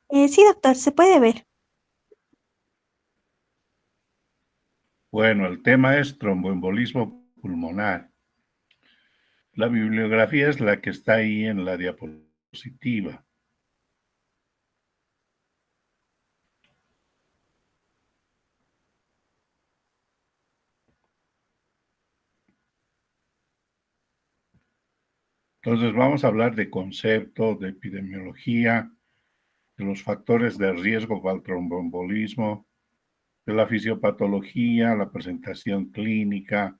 Sí, doctor, se puede ver. Bueno, el tema es tromboembolismo pulmonar. La bibliografía es la que está ahí en la diapositiva. Entonces vamos a hablar de conceptos, de epidemiología, de los factores de riesgo para el tromboembolismo, de la fisiopatología, la presentación clínica,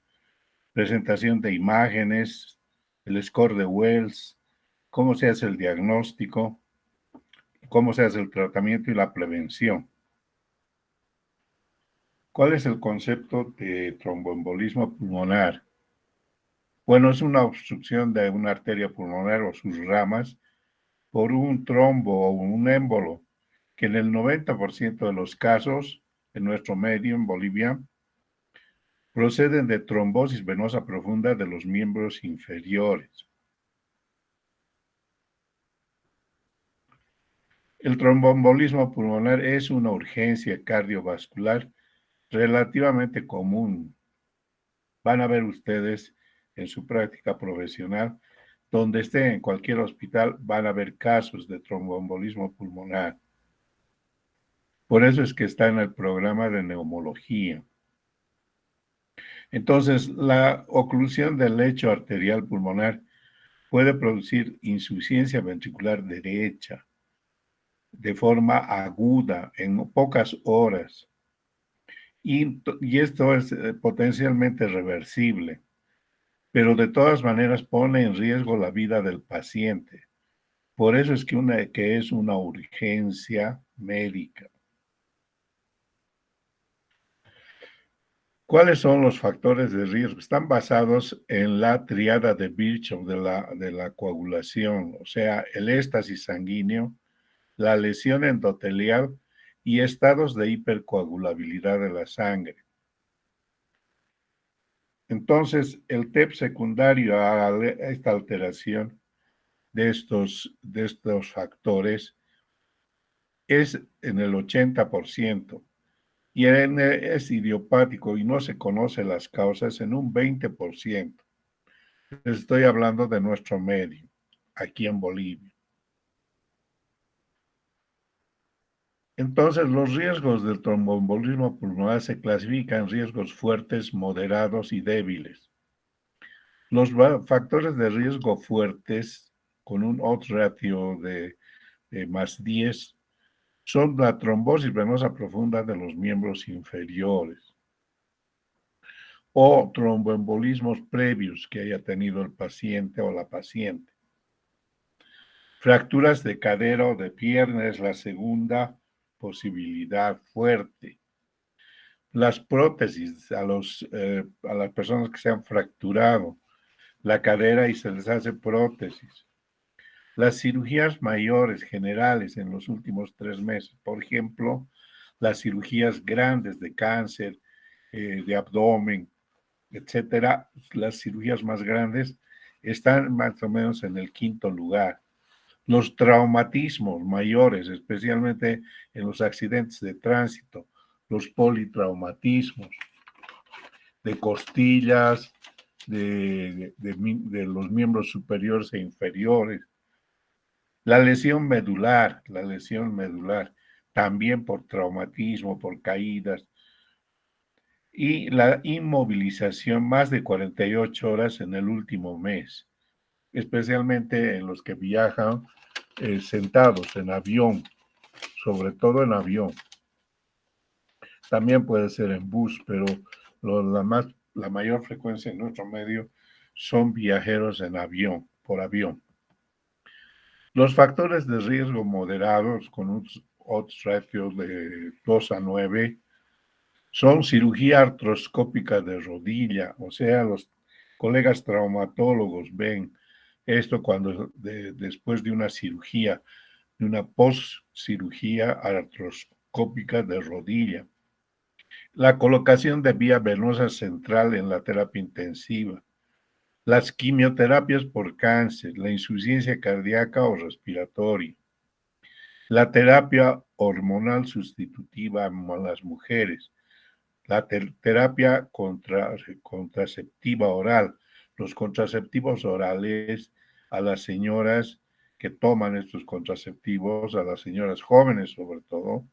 presentación de imágenes, el score de Wells, cómo se hace el diagnóstico, cómo se hace el tratamiento y la prevención. ¿Cuál es el concepto de tromboembolismo pulmonar? Bueno, es una obstrucción de una arteria pulmonar o sus ramas por un trombo o un émbolo, que en el 90% de los casos, en nuestro medio, en Bolivia, proceden de trombosis venosa profunda de los miembros inferiores. El tromboembolismo pulmonar es una urgencia cardiovascular relativamente común. Van a ver ustedes en su práctica profesional, donde esté en cualquier hospital, van a ver casos de tromboembolismo pulmonar. Por eso es que está en el programa de neumología. Entonces, la oclusión del lecho arterial pulmonar puede producir insuficiencia ventricular derecha de forma aguda en pocas horas. Y esto es potencialmente reversible, pero de todas maneras pone en riesgo la vida del paciente. Por eso es que es una urgencia médica. ¿Cuáles son los factores de riesgo? Están basados en la triada de Virchow de la coagulación, o sea, el éxtasis sanguíneo, la lesión endotelial y estados de hipercoagulabilidad de la sangre. Entonces, el TEP secundario a esta alteración de estos factores es en el 80% y es idiopático y no se conocen las causas en un 20%. Estoy hablando de nuestro medio, aquí en Bolivia. Entonces, los riesgos del tromboembolismo pulmonar se clasifican en riesgos fuertes, moderados y débiles. Los factores de riesgo fuertes, con un odds ratio de más 10, son la trombosis venosa profunda de los miembros inferiores o tromboembolismos previos que haya tenido el paciente o la paciente. Fracturas de cadera o de pierna es la segunda posibilidad fuerte. Las prótesis a las personas que se han fracturado la cadera y se les hace prótesis. Las cirugías mayores generales en los últimos 3 meses, por ejemplo, las cirugías grandes de cáncer, de abdomen, etcétera, las cirugías más grandes están más o menos en el quinto lugar. Los traumatismos mayores, especialmente en los accidentes de tránsito, los politraumatismos de costillas, de los miembros superiores e inferiores, la lesión medular, también por traumatismo, por caídas, y la inmovilización más de 48 horas en el último mes, especialmente en los que viajan sentados en avión, sobre todo en avión. También puede ser en bus, pero la mayor frecuencia en nuestro medio son viajeros en avión, por avión. Los factores de riesgo moderados con un odds ratio de 2 a 9 son cirugía artroscópica de rodilla, o sea, los colegas traumatólogos ven esto cuando después de una cirugía, de una postcirugía artroscópica de rodilla. La colocación de vía venosa central en la terapia intensiva, las quimioterapias por cáncer, la insuficiencia cardíaca o respiratoria, La terapia hormonal sustitutiva a las mujeres, la terapia contraceptiva oral, los contraceptivos orales a las señoras que toman estos contraceptivos, a las señoras jóvenes sobre todo,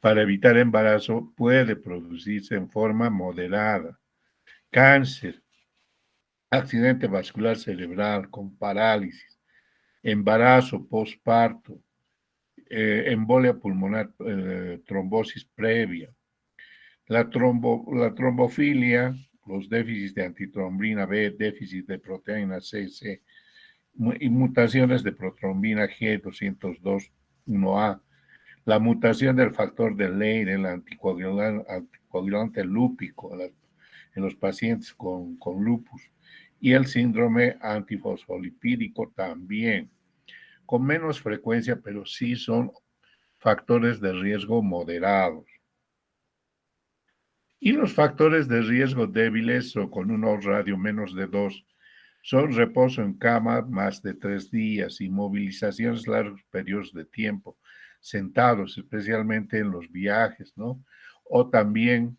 para evitar embarazo, puede producirse en forma moderada. Cáncer, accidente vascular cerebral con parálisis, embarazo, posparto, embolia pulmonar, trombosis previa. La trombofilia, los déficits de antitrombina B, déficit de proteína C, C y mutaciones de protrombina G202-1A, la mutación del factor de Leigh, el anticoagulante lúpico en los pacientes con lupus, y el síndrome antifosfolipídico también, con menos frecuencia, pero sí son factores de riesgo moderados. Y los factores de riesgo débiles o con un radio menos de 2 son reposo en cama más de 3 días, inmovilizaciones largos periodos de tiempo, sentados, especialmente en los viajes, ¿no? O también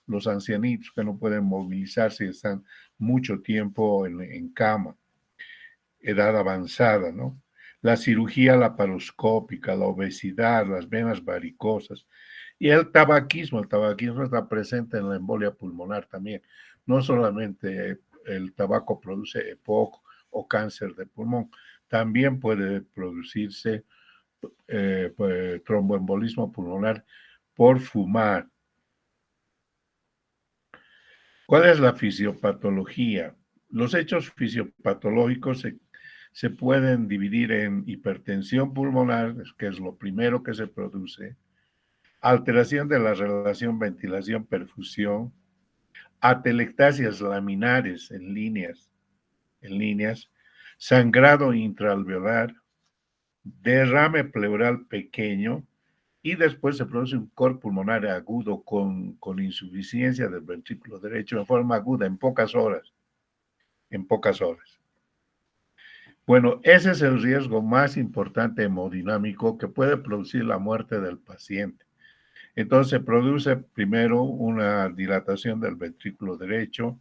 los ancianitos que no pueden movilizarse y están mucho tiempo en cama, edad avanzada, ¿no? La cirugía laparoscópica, la obesidad, las venas varicosas y el tabaquismo está presente en la embolia pulmonar también. No solamente el tabaco produce EPOC o cáncer de pulmón, también puede producirse pues, tromboembolismo pulmonar por fumar. ¿Cuál es la fisiopatología? Los hechos fisiopatológicos se pueden dividir en hipertensión pulmonar, que es lo primero que se produce, alteración de la relación ventilación-perfusión, atelectasias laminares en líneas, sangrado intraalveolar, derrame pleural pequeño y después se produce un cor pulmonar agudo con insuficiencia del ventrículo derecho en forma aguda en pocas horas, en pocas horas. Bueno, ese es el riesgo más importante hemodinámico que puede producir la muerte del paciente. Entonces se produce primero una dilatación del ventrículo derecho,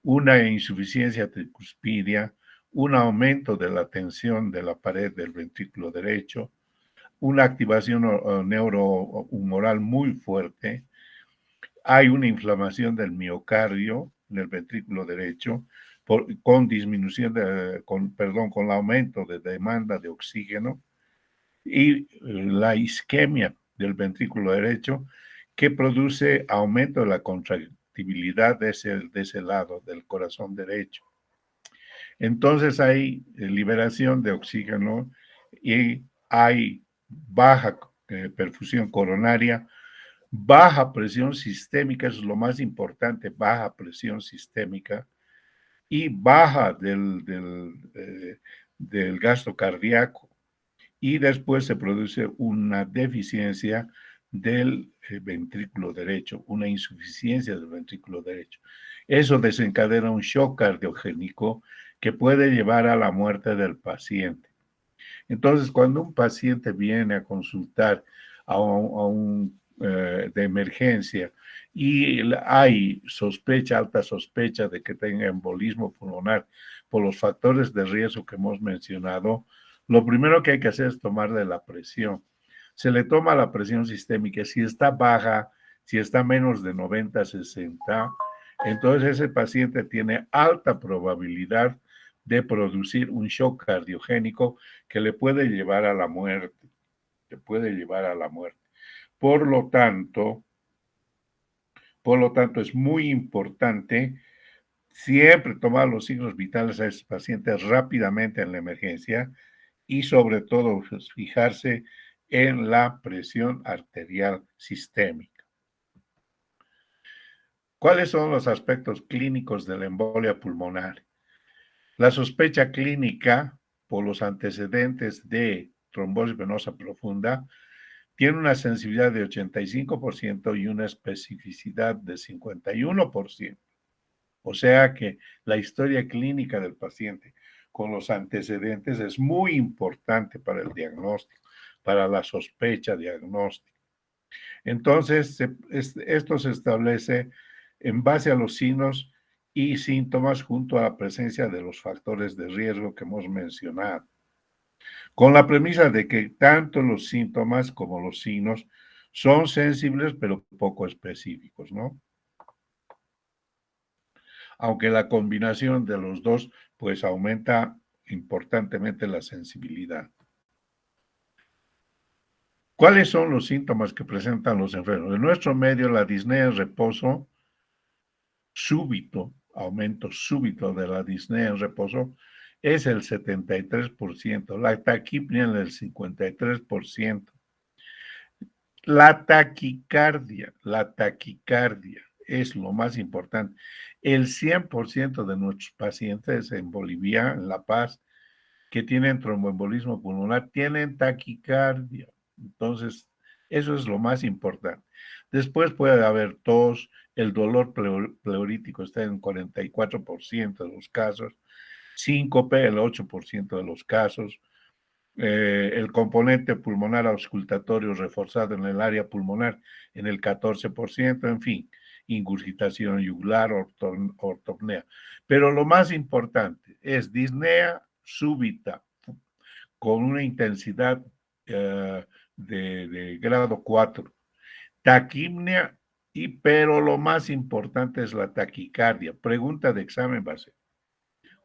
una insuficiencia tricuspidia, un aumento de la tensión de la pared del ventrículo derecho, una activación neurohumoral muy fuerte, hay una inflamación del miocardio en el ventrículo derecho con disminución con el aumento de demanda de oxígeno y la isquemia del ventrículo derecho que produce aumento de la contractibilidad de ese lado del corazón derecho. Entonces hay liberación de oxígeno y hay baja perfusión coronaria, baja presión sistémica, eso es lo más importante, baja presión sistémica y baja del gasto cardíaco. Y después se produce una deficiencia del ventrículo derecho, una insuficiencia del ventrículo derecho. Eso desencadena un shock cardiogénico que puede llevar a la muerte del paciente. Entonces, cuando un paciente viene a consultar de emergencia y hay sospecha, alta sospecha de que tenga embolismo pulmonar por los factores de riesgo que hemos mencionado, lo primero que hay que hacer es tomarle la presión. Se le toma la presión sistémica. Si está baja, si está menos de 90, 60, entonces ese paciente tiene alta probabilidad de producir un shock cardiogénico que le puede llevar a la muerte, que puede llevar a la muerte. Por lo tanto, es muy importante siempre tomar los signos vitales a estos pacientes rápidamente en la emergencia y sobre todo pues, fijarse en la presión arterial sistémica. ¿Cuáles son los aspectos clínicos de la embolia pulmonar? La sospecha clínica por los antecedentes de trombosis venosa profunda tiene una sensibilidad de 85% y una especificidad de 51%. O sea que la historia clínica del paciente con los antecedentes es muy importante para el diagnóstico, para la sospecha diagnóstica. Entonces, esto se establece en base a los signos y síntomas junto a la presencia de los factores de riesgo que hemos mencionado, con la premisa de que tanto los síntomas como los signos son sensibles pero poco específicos, ¿no? Aunque la combinación de los dos pues aumenta importantemente la sensibilidad. ¿Cuáles son los síntomas que presentan los enfermos? En nuestro medio, la disnea en reposo súbito, aumento súbito de la disnea en reposo, es el 73%, la taquipnea en el 53%. La taquicardia es lo más importante. El 100% de nuestros pacientes en Bolivia, en La Paz, que tienen tromboembolismo pulmonar, tienen taquicardia. Entonces, eso es lo más importante. Después puede haber tos, el dolor pleurítico está en 44% de los casos, síncope, el 8% de los casos, el componente pulmonar auscultatorio reforzado en el área pulmonar en el 14%, en fin, ingurgitación yugular, ortopnea. Pero lo más importante es disnea súbita con una intensidad de grado 4, taquipnea, pero lo más importante es la taquicardia. Pregunta de examen base.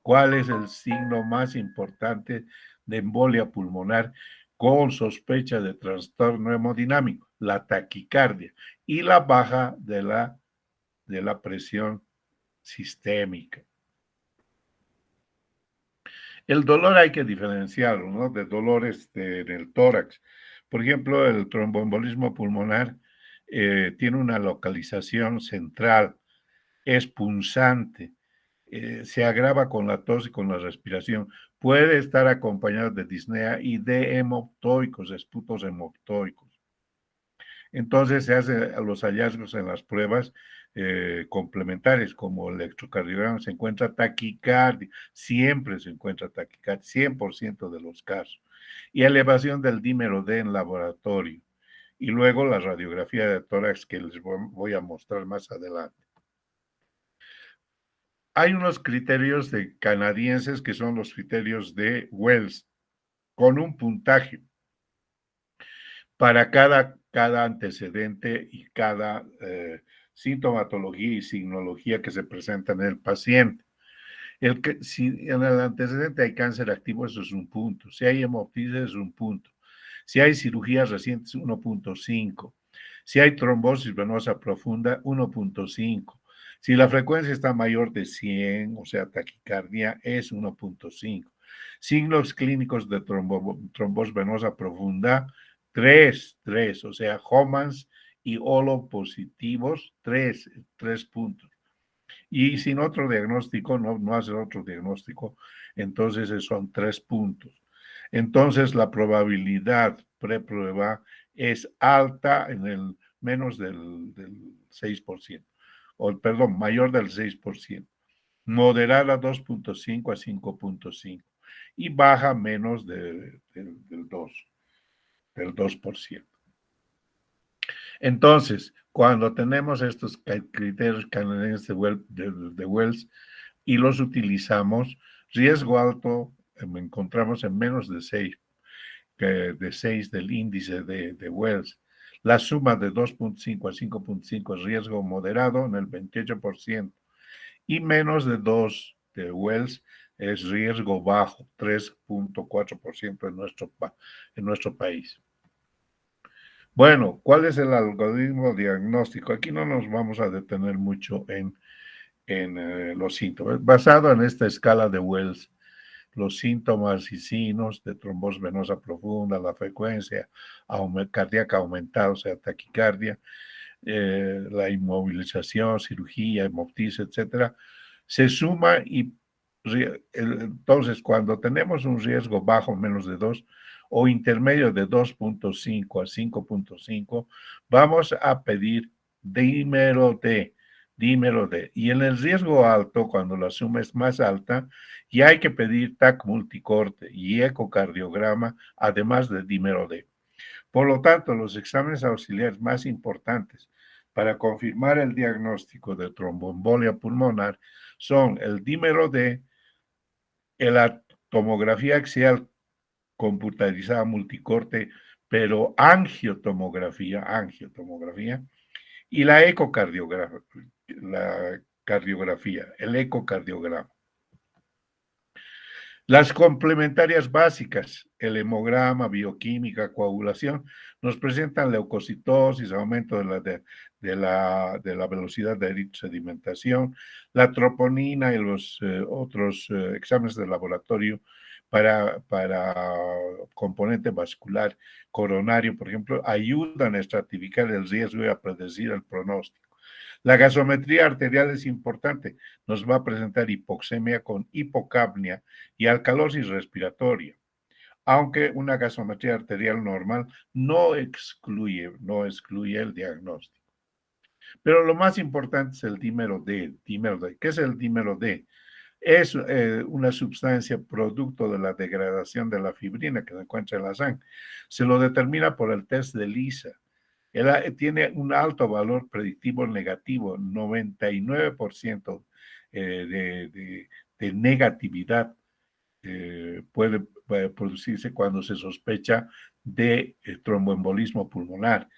¿Cuál es el signo más importante de embolia pulmonar con sospecha de trastorno hemodinámico? La taquicardia y la baja de la presión sistémica. El dolor hay que diferenciarlo, ¿no? De dolores del tórax. Por ejemplo, el tromboembolismo pulmonar tiene una localización central, es punzante, se agrava con la tos y con la respiración. Puede estar acompañado de disnea y de hemoptoicos, esputos hemoptoicos. Entonces se hacen los hallazgos en las pruebas complementarias, como el electrocardiograma, se encuentra taquicardia, siempre se encuentra taquicardia, 100% de los casos, y elevación del dímero D en laboratorio, y luego la radiografía de tórax que les voy a mostrar más adelante. Hay unos criterios de canadienses que son los criterios de Wells, con un puntaje para cada antecedente y cada sintomatología y signología que se presenta en el paciente. Si en el antecedente hay cáncer activo, eso es un punto. Si hay hemoptisis, es un punto. Si hay cirugías recientes, 1.5. Si hay trombosis venosa profunda, 1.5. Si la frecuencia está mayor de 100, o sea, taquicardia, es 1.5. Signos clínicos de trombosis venosa profunda, 3, o sea, Homans y Holo positivos, 3 puntos. Y sin otro diagnóstico, no hacer otro diagnóstico, entonces son 3 puntos. Entonces la probabilidad preprueba es alta en el menos del 6%, o perdón, mayor del 6%, moderada 2.5 a 5.5 y baja menos del 2%. Entonces, cuando tenemos estos criterios canadienses de Wells y los utilizamos, riesgo alto encontramos en menos de 6 del índice de Wells. La suma de 2.5 a 5.5 es riesgo moderado en el 28% y menos de 2 de Wells es riesgo bajo, 3.4% en nuestro país. Bueno, ¿cuál es el algoritmo diagnóstico? Aquí no nos vamos a detener mucho en los síntomas. Basado en esta escala de Wells, los síntomas y signos de trombosis venosa profunda, la frecuencia cardíaca aumentada, o sea, taquicardia, la inmovilización, cirugía, hemoptisis, etcétera, se suma y entonces cuando tenemos un riesgo bajo, menos de 2, o intermedio de 2.5 a 5.5, vamos a pedir dímero D. dímero D. Y en el riesgo alto, cuando la suma es más alta, ya hay que pedir TAC multicorte y ecocardiograma, además de dímero D. Por lo tanto, los exámenes auxiliares más importantes para confirmar el diagnóstico de tromboembolia pulmonar son el dímero D, la tomografía axial computarizada multicorte, pero angiotomografía, y la cardiografía, el ecocardiograma. Las complementarias básicas, el hemograma, bioquímica, coagulación, nos presentan leucocitosis, aumento de la velocidad de eritrosedimentación, la troponina y los otros exámenes de laboratorio para componente vascular coronario, por ejemplo, ayudan a estratificar el riesgo y a predecir el pronóstico. La gasometría arterial es importante, nos va a presentar hipoxemia con hipocapnia y alcalosis respiratoria, aunque una gasometría arterial normal no excluye el diagnóstico. Pero lo más importante es el dímero D. ¿Qué es el dímero D? Es una sustancia producto de la degradación de la fibrina que se encuentra en la sangre. Se lo determina por el test de Lisa. Tiene un alto valor predictivo negativo, 99% de negatividad puede producirse cuando se sospecha de tromboembolismo pulmonar.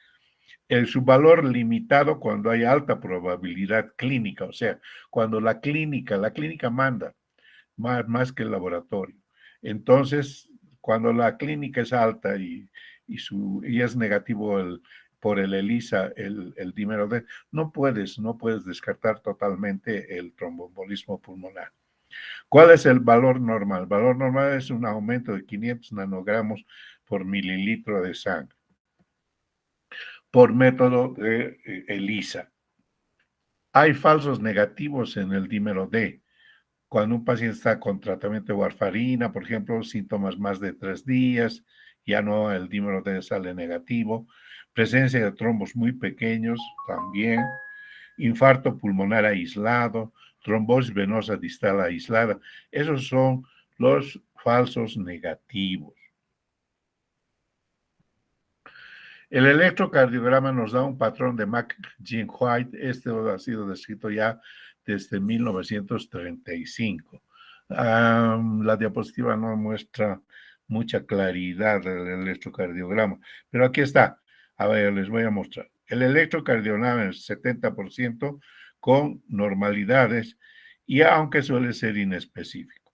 Su valor limitado cuando hay alta probabilidad clínica, o sea, cuando la clínica manda más que el laboratorio. Entonces, cuando la clínica es alta y es negativo por el ELISA, el dímero D, no puedes descartar totalmente el tromboembolismo pulmonar. ¿Cuál es el valor normal? El valor normal es un aumento de 500 nanogramos por mililitro de sangre por método de ELISA. Hay falsos negativos en el dímero D. Cuando un paciente está con tratamiento de warfarina, por ejemplo, síntomas más de 3 días, ya no, el dímero D sale negativo. Presencia de trombos muy pequeños también. Infarto pulmonar aislado, trombosis venosa distal aislada. Esos son los falsos negativos. El electrocardiograma nos da un patrón de McGinn-White. Este ha sido descrito ya desde 1935. La diapositiva no muestra mucha claridad del electrocardiograma, pero aquí está. A ver, les voy a mostrar. El electrocardiograma es 70% con normalidades y aunque suele ser inespecífico.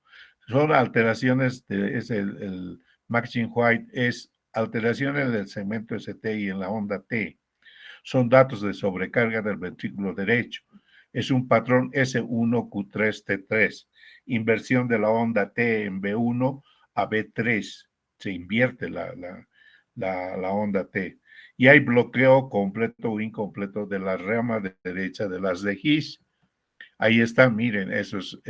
Son alteraciones, el McGinn-White es alteraciones del segmento ST y en la onda T. Son datos de sobrecarga del ventrículo derecho. Es un patrón S1Q3T3. Inversión de la onda T en B1 a B3. Se invierte la onda T. Y hay bloqueo completo o incompleto de la rama derecha de las de His. Ahí está, miren, esos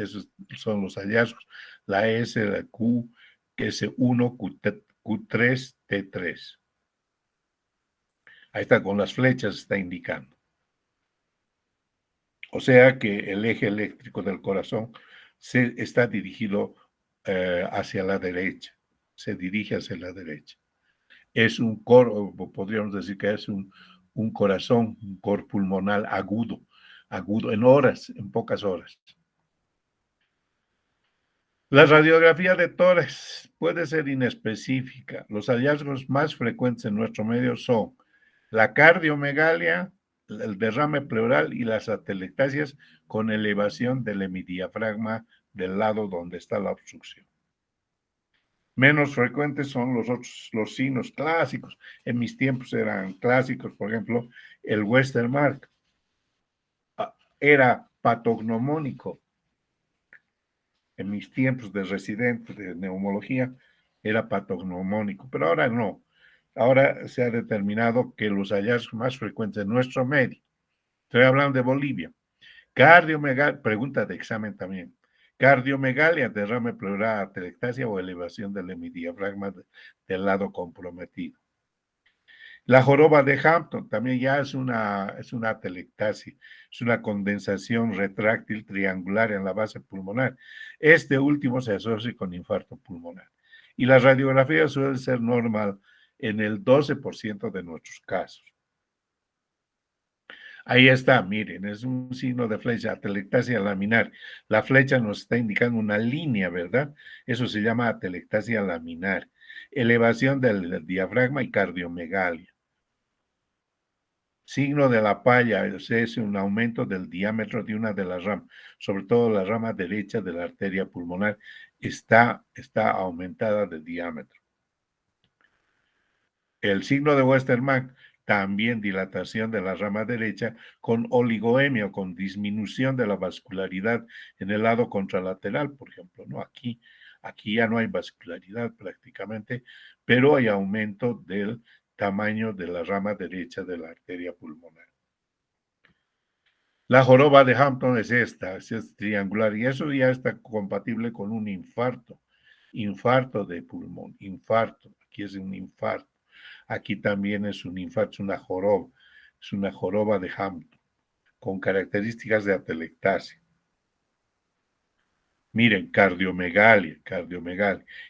son los hallazgos. La S, la Q, S1, Q3, T3. Ahí está, con las flechas está indicando. O sea que el eje eléctrico del corazón está dirigido hacia la derecha, se dirige hacia la derecha. Es un coro, podríamos decir que es un corazón, un cor pulmonar agudo en horas, en pocas horas. La radiografía de tórax puede ser inespecífica. Los hallazgos más frecuentes en nuestro medio son la cardiomegalia, el derrame pleural y las atelectasias con elevación del hemidiafragma del lado donde está la obstrucción. Menos frecuentes son los signos clásicos. En mis tiempos eran clásicos, por ejemplo, el Westermarck era patognomónico. En mis tiempos de residente de neumología era patognomónico, pero ahora no. Ahora se ha determinado que los hallazgos más frecuentes en nuestro medio, estoy hablando de Bolivia, cardiomegalia, pregunta de examen también, cardiomegalia, derrame pleural, atelectasia o elevación del hemidiafragma del lado comprometido. La joroba de Hampton también ya es una atelectasia, es una condensación retráctil triangular en la base pulmonar. Este último se asocia con infarto pulmonar. Y la radiografía suele ser normal en el 12% de nuestros casos. Ahí está, miren, es un signo de flecha, atelectasia laminar. La flecha nos está indicando una línea, ¿verdad? Eso se llama atelectasia laminar. Elevación del diafragma y cardiomegalia. Signo de la palla es un aumento del diámetro de una de las ramas, sobre todo la rama derecha de la arteria pulmonar está aumentada de diámetro. El signo de Westermann, también dilatación de la rama derecha con oligoemia o con disminución de la vascularidad en el lado contralateral, por ejemplo, ¿no? Aquí ya no hay vascularidad prácticamente, pero hay aumento del tamaño de la rama derecha de la arteria pulmonar. La joroba de Hampton es esta, es triangular y eso ya está compatible con un infarto de pulmón, infarto, aquí es un infarto. Aquí también es un infarto, es una joroba de Hampton, con características de atelectasia. Miren, cardiomegalia,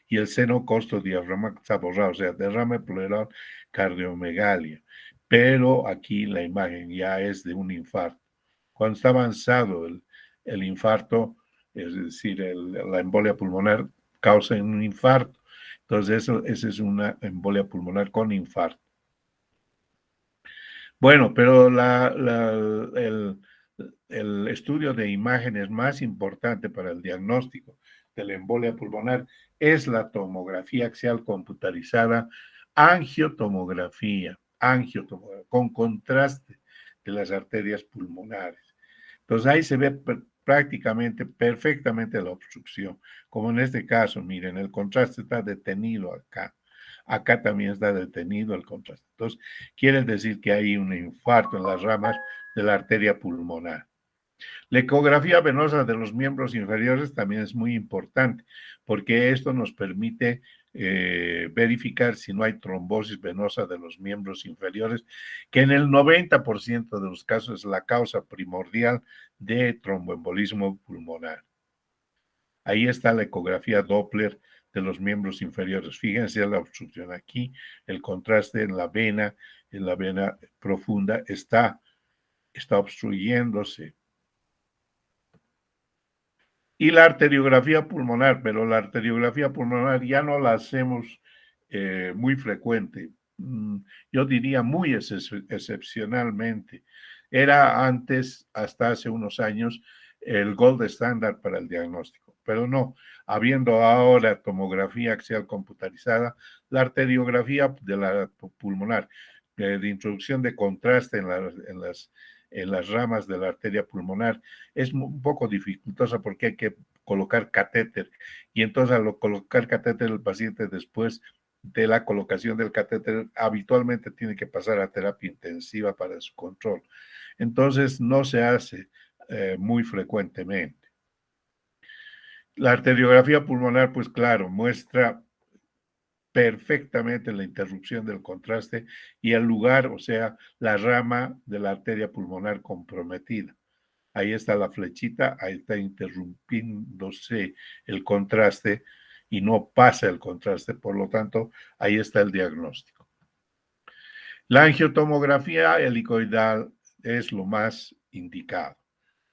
y el seno costo diafragma está borrado, o sea, derrame pleural, cardiomegalia. Pero aquí la imagen ya es de un infarto. Cuando está avanzado el infarto, es decir, la embolia pulmonar causa un infarto. Entonces, esa es una embolia pulmonar con infarto. Bueno, pero el estudio de imágenes más importante para el diagnóstico de la embolia pulmonar es la tomografía axial computarizada, angiotomografía, con contraste de las arterias pulmonares. Entonces ahí se ve prácticamente perfectamente la obstrucción, como en este caso, miren, el contraste está detenido acá. Acá también está detenido el contraste. Entonces, quiere decir que hay un infarto en las ramas de la arteria pulmonar. La ecografía venosa de los miembros inferiores también es muy importante, porque esto nos permite verificar si no hay trombosis venosa de los miembros inferiores, que en el 90% de los casos es la causa primordial de tromboembolismo pulmonar. Ahí está la ecografía Doppler de los miembros inferiores. Fíjense la obstrucción aquí, el contraste en la vena profunda está obstruyéndose. Y la arteriografía pulmonar, pero la arteriografía pulmonar ya no la hacemos muy frecuente. Yo diría muy excepcionalmente. Era antes, hasta hace unos años, el gold standard para el diagnóstico, pero no, habiendo ahora tomografía axial computarizada, la arteriografía de la pulmonar, de introducción de contraste en las ramas de la arteria pulmonar, es un poco dificultosa porque hay que colocar catéter y entonces al colocar catéter el paciente después de la colocación del catéter habitualmente tiene que pasar a terapia intensiva para su control. Entonces no se hace muy frecuentemente. La arteriografía pulmonar, pues claro, muestra perfectamente la interrupción del contraste y el lugar, o sea, la rama de la arteria pulmonar comprometida. Ahí está la flechita, ahí está interrumpiéndose el contraste y no pasa el contraste, por lo tanto, ahí está el diagnóstico. La angiotomografía helicoidal es lo más indicado.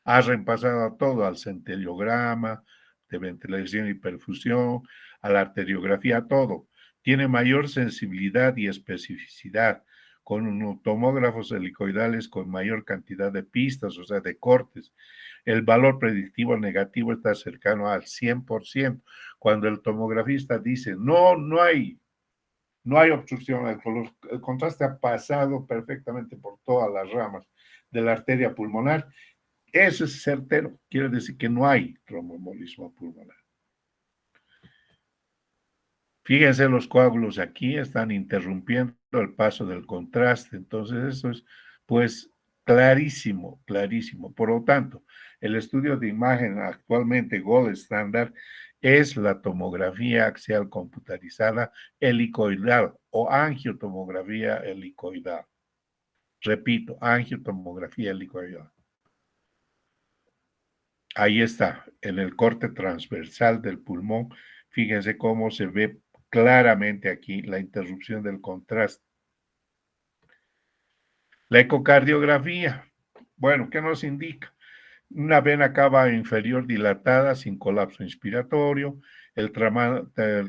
Ha reemplazado a todo, al centellograma de ventilación y perfusión, a la arteriografía, a todo. Tiene mayor sensibilidad y especificidad, con tomógrafos helicoidales con mayor cantidad de pistas, o sea, de cortes. El valor predictivo negativo está cercano al 100%. Cuando el tomografista dice, no hay obstrucción, el contraste ha pasado perfectamente por todas las ramas de la arteria pulmonar, eso es certero, quiere decir que no hay tromboembolismo pulmonar. Fíjense, los coágulos aquí están interrumpiendo el paso del contraste, entonces eso es pues clarísimo, clarísimo. Por lo tanto, el estudio de imagen actualmente gold standard es la tomografía axial computarizada helicoidal o angiotomografía helicoidal. Repito, angiotomografía helicoidal. Ahí está, en el corte transversal del pulmón. Fíjense cómo se ve claramente aquí la interrupción del contraste. La ecocardiografía. Bueno, ¿qué nos indica? Una vena cava inferior dilatada sin colapso inspiratorio. El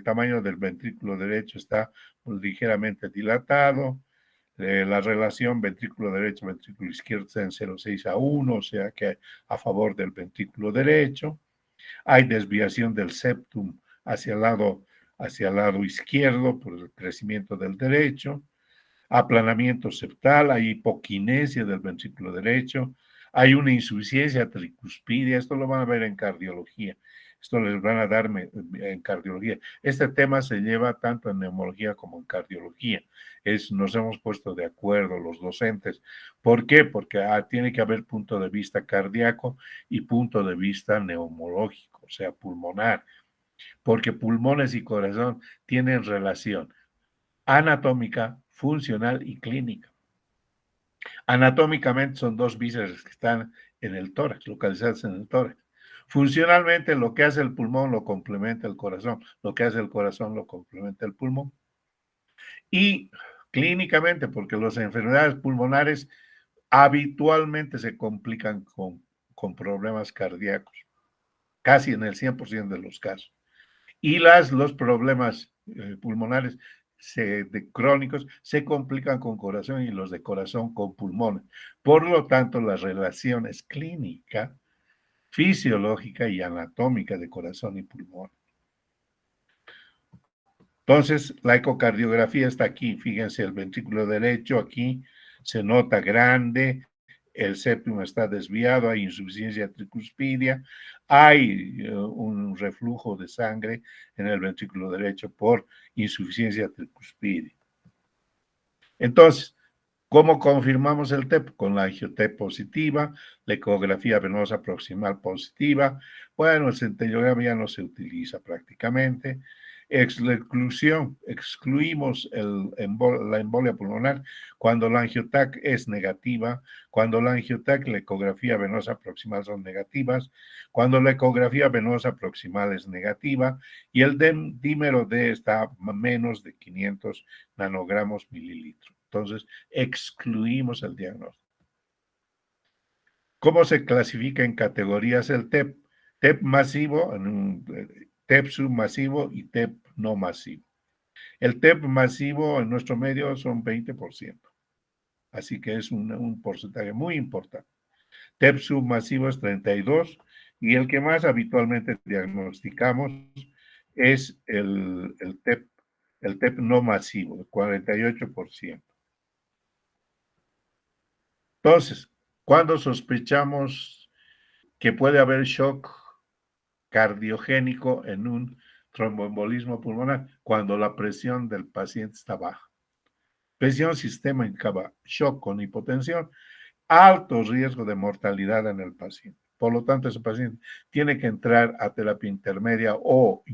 tamaño del ventrículo derecho está ligeramente dilatado. La relación ventrículo derecho, ventrículo izquierdo está en 0,6:1, o sea que a favor del ventrículo derecho. Hay desviación del septum hacia el lado izquierdo por el crecimiento del derecho. Aplanamiento septal, hay hipoquinesia del ventrículo derecho, hay una insuficiencia tricuspidia, esto lo van a ver en cardiología, esto les van a dar en cardiología. Este tema se lleva tanto en neumología como en cardiología. Nos hemos puesto de acuerdo los docentes. ¿Por qué? Porque tiene que haber punto de vista cardíaco y punto de vista neumológico, o sea, pulmonar, porque pulmones y corazón tienen relación anatómica, funcional y clínica. Anatómicamente son dos vísceras que están en el tórax, localizadas en el tórax. Funcionalmente, lo que hace el pulmón lo complementa el corazón, lo que hace el corazón lo complementa el pulmón. Y clínicamente, porque las enfermedades pulmonares habitualmente se complican con problemas cardíacos, casi en el 100% de los casos. Y los problemas pulmonares crónicos se complican con corazón y los de corazón con pulmones. Por lo tanto, la relación es clínica, fisiológica y anatómica de corazón y pulmón. Entonces, la ecocardiografía está aquí. Fíjense, el ventrículo derecho aquí se nota grande, el séptimo está desviado, hay insuficiencia tricuspidia, hay un reflujo de sangre en el ventrículo derecho por insuficiencia tricuspidia. Entonces, ¿cómo confirmamos el TEP? Con la angio-TEP positiva, la ecografía venosa proximal positiva. Bueno, el centellograma ya no se utiliza prácticamente. La exclusión, excluimos la embolia pulmonar cuando la angiotac es negativa, cuando la angiotac y la ecografía venosa proximal son negativas, cuando la ecografía venosa proximal es negativa y el dímero D está menos de 500 nanogramos mililitros. Entonces, excluimos el diagnóstico. ¿Cómo se clasifica en categorías el TEP? TEP masivo, TEP submasivo y TEP no masivo. El TEP masivo en nuestro medio son 20%, así que es un porcentaje muy importante. TEP submasivo es 32% y el que más habitualmente diagnosticamos es el TEP no masivo, 48%. Entonces, ¿cuándo sospechamos que puede haber shock cardiogénico en un tromboembolismo pulmonar? Cuando la presión del paciente está baja. Presión sistémica baja, shock con hipotensión, alto riesgo de mortalidad en el paciente. Por lo tanto, ese paciente tiene que entrar a terapia intermedia o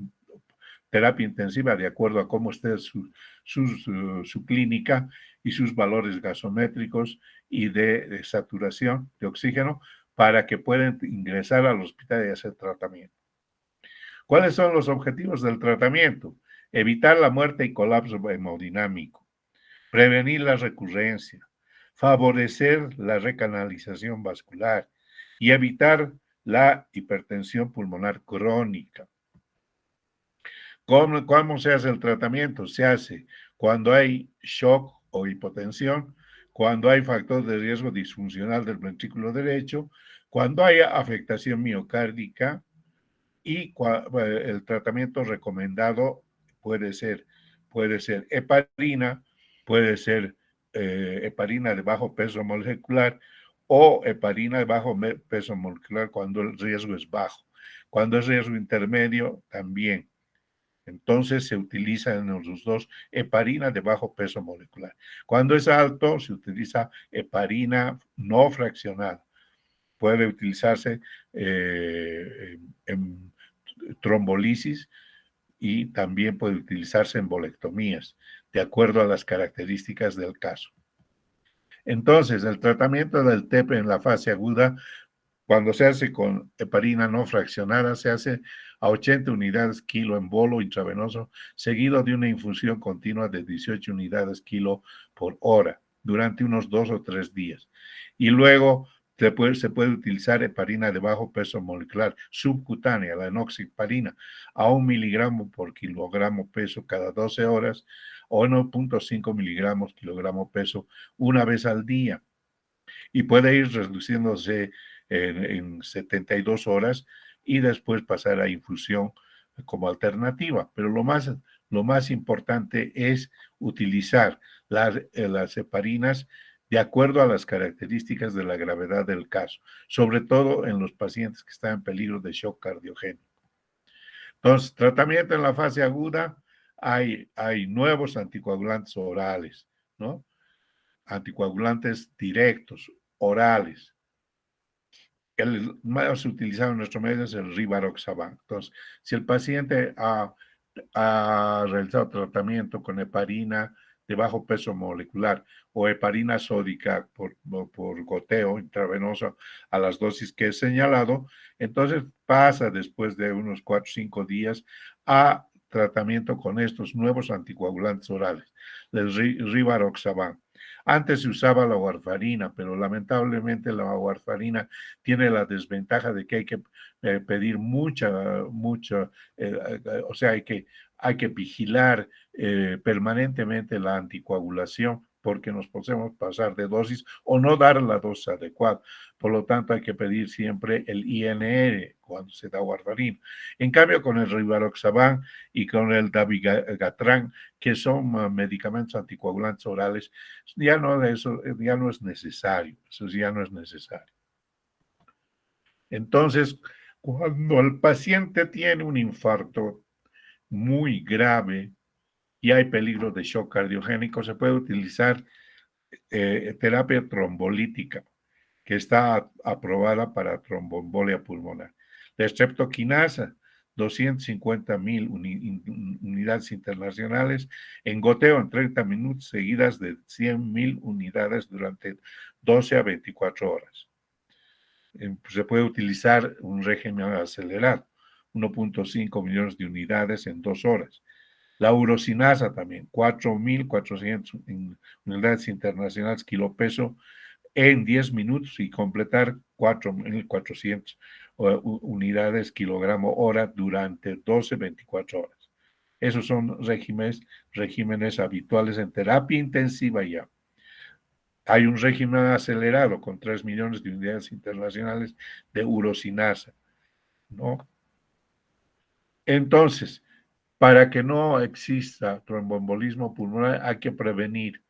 terapia intensiva de acuerdo a cómo esté su clínica y sus valores gasométricos y de saturación de oxígeno para que puedan ingresar al hospital y hacer tratamiento. ¿Cuáles son los objetivos del tratamiento? Evitar la muerte y colapso hemodinámico, prevenir la recurrencia, favorecer la recanalización vascular y evitar la hipertensión pulmonar crónica. ¿Cómo se hace el tratamiento? Se hace cuando hay shock o hipotensión, cuando hay factor de riesgo disfuncional del ventrículo derecho, cuando hay afectación miocárdica y el tratamiento recomendado puede ser heparina, puede ser heparina de bajo peso molecular o heparina de bajo peso molecular cuando el riesgo es bajo. Cuando es riesgo intermedio, también. Entonces se utiliza en los dos heparina de bajo peso molecular. Cuando es alto, se utiliza heparina no fraccionada. Puede utilizarse en trombolisis y también puede utilizarse en embolectomías. de acuerdo a las características del caso. Entonces, el tratamiento del TEP en la fase aguda, cuando se hace con heparina no fraccionada, se hace a 80 unidades kilo en bolo intravenoso, seguido de una infusión continua de 18 unidades kilo por hora, durante unos 2 o 3 días. Y luego se puede utilizar heparina de bajo peso molecular subcutánea, la enoxaparina, a 1 miligramo por kilogramo peso cada 12 horas o 1.5 miligramos kilogramo peso una vez al día. Y puede ir reduciéndose en 72 horas y después pasar a infusión como alternativa. Pero lo más importante es utilizar las heparinas de acuerdo a las características de la gravedad del caso, sobre todo en los pacientes que están en peligro de shock cardiogénico. Entonces, tratamiento en la fase aguda, hay nuevos anticoagulantes orales, ¿no? Anticoagulantes directos, orales. El más utilizado en nuestro medio es el Rivaroxaban. Entonces, si el paciente ha realizado tratamiento con heparina de bajo peso molecular o heparina sódica por goteo intravenoso a las dosis que he señalado, entonces pasa después de unos 4 o 5 días a tratamiento con estos nuevos anticoagulantes orales, el Rivaroxaban. Antes se usaba la warfarina, pero lamentablemente la warfarina tiene la desventaja de que hay que pedir mucha, o sea, hay que vigilar permanentemente la anticoagulación porque nos podemos pasar de dosis o no dar la dosis adecuada. Por lo tanto, hay que pedir siempre el INR cuando se da warfarina. En cambio, con el Rivaroxaban y con el Dabigatran, que son medicamentos anticoagulantes orales, ya no es necesario. Eso ya no es necesario. Entonces, cuando el paciente tiene un infarto muy grave y hay peligro de shock cardiogénico, se puede utilizar terapia trombolítica, que está aprobada para tromboembolia pulmonar. La streptokinasa, 250,000 unidades internacionales en goteo en 30 minutos, seguidas de 100,000 unidades durante 12 a 24 horas. Se puede utilizar un régimen acelerado, 1.5 millones de unidades en 2 horas. La urosinasa también, 4.400 unidades internacionales kilopeso en 10 minutos y completar 4.400 unidades kilogramo hora durante 12, 24 horas. Esos son regímenes habituales en terapia intensiva ya. Hay un régimen acelerado con 3 millones de unidades internacionales de urosinasa, ¿no? Entonces, para que no exista tromboembolismo pulmonar, hay que prevenir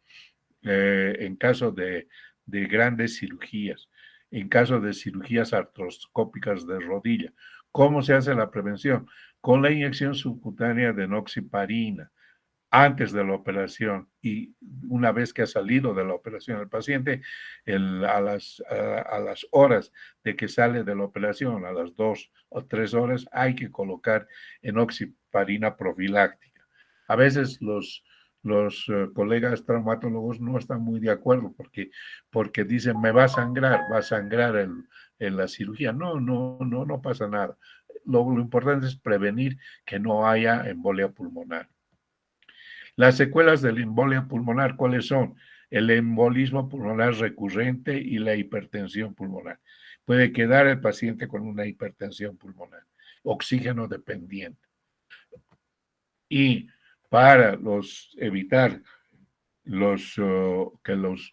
en caso de grandes cirugías, en caso de cirugías artroscópicas de rodilla. ¿Cómo se hace la prevención? Con la inyección subcutánea de enoxaparina antes de la operación y una vez que ha salido de la operación el paciente, a las horas de que sale de la operación, a las 2 o 3 horas, hay que colocar enoxaparina profiláctica. A veces los colegas traumatólogos no están muy de acuerdo porque dicen, me va a sangrar en la cirugía. No pasa nada. Lo importante es prevenir que no haya embolia pulmonar. Las secuelas de la embolia pulmonar, ¿cuáles son? El embolismo pulmonar recurrente y la hipertensión pulmonar. Puede quedar el paciente con una hipertensión pulmonar, oxígeno dependiente. Y para evitar que los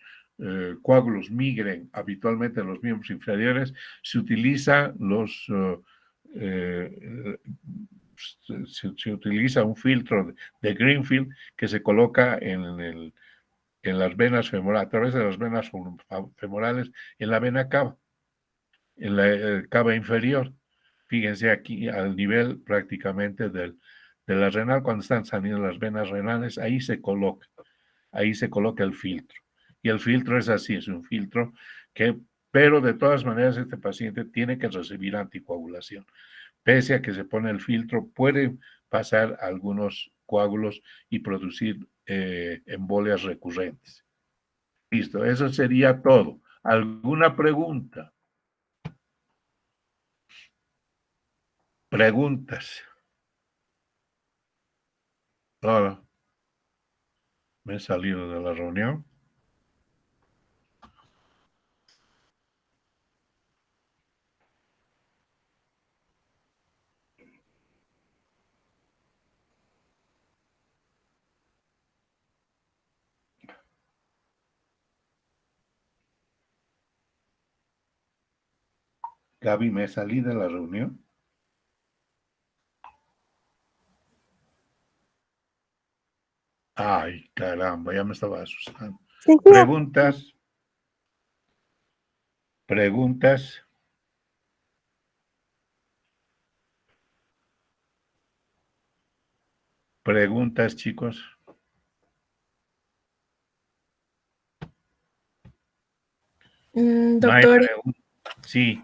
coágulos migren habitualmente a los miembros inferiores, se utiliza se utiliza un filtro de Greenfield que se coloca en las venas femorales, a través de las venas femorales, en la vena cava, en la cava inferior. Fíjense aquí al nivel prácticamente de la renal, cuando están saliendo las venas renales, ahí se coloca el filtro. Y el filtro es así, es un filtro pero de todas maneras este paciente tiene que recibir anticoagulación. Pese a que se pone el filtro, puede pasar algunos coágulos y producir embolias recurrentes. Listo, eso sería todo. ¿Alguna pregunta? Preguntas. Ahora, me he salido de la reunión. Gaby, me salí de la reunión. Ay, caramba, ya me estaba asustando. Seguía. Preguntas, preguntas. Preguntas, chicos. No hay Doctor, preguntas. Sí,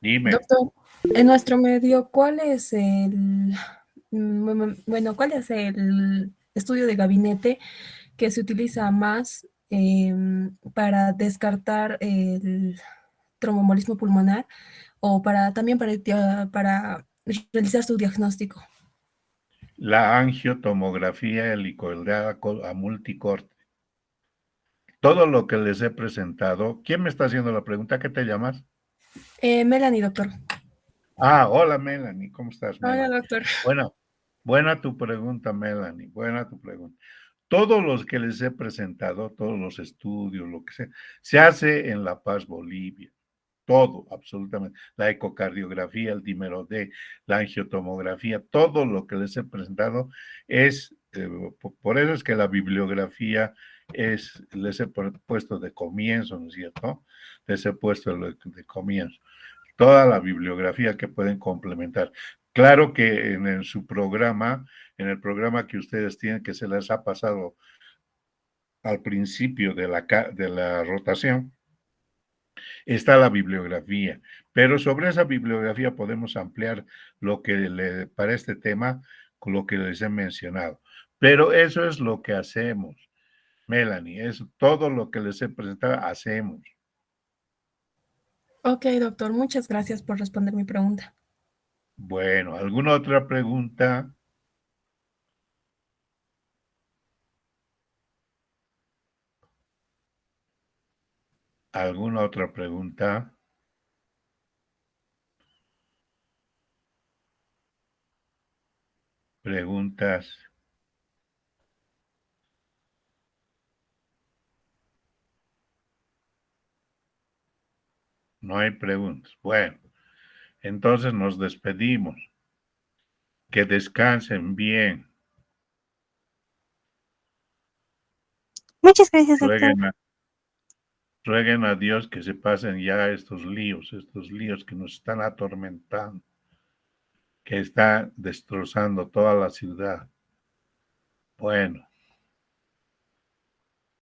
dime. doctor, en nuestro medio, ¿cuál es cuál es el estudio de gabinete que se utiliza más para descartar el tromboembolismo pulmonar o también para realizar su diagnóstico? La angiotomografía helicoidal a multicorte. Todo lo que les he presentado. ¿Quién me está haciendo la pregunta? ¿Qué te llamas? Melanie, doctor. Ah, hola Melanie, ¿cómo estás, Hola, Melanie? doctor. Bueno, buena tu pregunta, Melanie, buena tu pregunta. Todos los que les he presentado, todos los estudios, lo que sea, se hace en La Paz, Bolivia. Todo, absolutamente. La ecocardiografía, el dímero D, la angiotomografía, todo lo que les he presentado es, por eso es que la bibliografía les he puesto de comienzo, ¿no es cierto? Les he puesto de comienzo toda la bibliografía que pueden complementar. Claro que en su programa, en el programa que ustedes tienen, que se les ha pasado al principio de la rotación, está la bibliografía, pero sobre esa bibliografía podemos ampliar lo que para este tema, con lo que les he mencionado. Pero eso es lo que hacemos, Melanie, es todo lo que les he presentado, hacemos. Ok, doctor, muchas gracias por responder mi pregunta. Bueno, ¿alguna otra pregunta? ¿Alguna otra pregunta? Preguntas. No hay preguntas. Bueno, entonces nos despedimos. Que descansen bien. Muchas gracias, doctor. Rueguen a, rueguen a Dios que se pasen ya estos líos que nos están atormentando, que están destrozando toda la ciudad. Bueno.